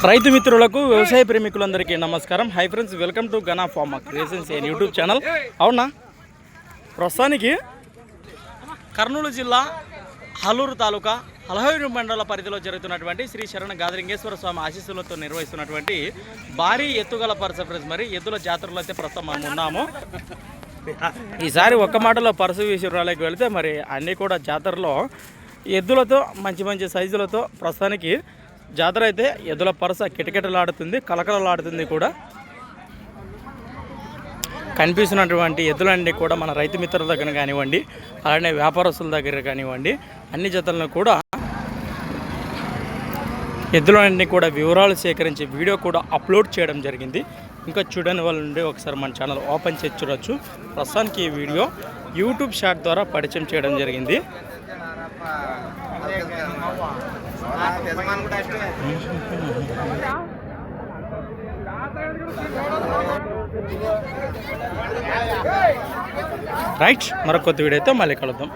రైతు మిత్రులకు వ్యవసాయ ప్రేమికులందరికీ నమస్కారం. Hi friends, welcome to Gana pharma creations and YouTube channel. అవునా, ప్రస్తుతానికి కర్నూలు జిల్లా హల్లూరు తాలూకా హలహైరు మండల పరిధిలో జరుగుతున్నటువంటి శ్రీ శరణ గాదలింగేశ్వర స్వామి ఆశీస్సులతో నిర్వహిస్తున్నటువంటి భారీ ఎత్తుగల పరస ఫ్రెండ్స్. మరి ఎద్దుల జాతరలో అయితే ప్రస్తుతం మనం ఉన్నాము. ఈసారి ఒక్క మాటలో పరస విషయాలకు వెళితే మరి అన్నీ కూడా జాతరలో ఎద్దులతో మంచి మంచి సైజులతో ప్రస్తుతానికి జాతర అయితే ఎద్దుల పరస కిటకిటలాడుతుంది, కలకలలాడుతుంది కూడా. కనిపిస్తున్నటువంటి ఎద్దులన్నీ కూడా మన రైతు మిత్రుల దగ్గర కానివ్వండి, అలానే వ్యాపారస్తుల దగ్గర కానివ్వండి, అన్ని జతలను కూడా ఎద్దులన్నీ కూడా వివరాలు సేకరించి వీడియో కూడా అప్లోడ్ చేయడం జరిగింది. ఇంకా చూడని వాళ్ళ నుండి ఒకసారి మన ఛానల్ ఓపెన్ చేసి చూడవచ్చు. ప్రస్తుతానికి ఈ వీడియో యూట్యూబ్ షాట్ ద్వారా పరిచయం చేయడం జరిగింది. రైట్, మరొక కొత్త వీడియోతో మళ్ళీ కలుద్దాం.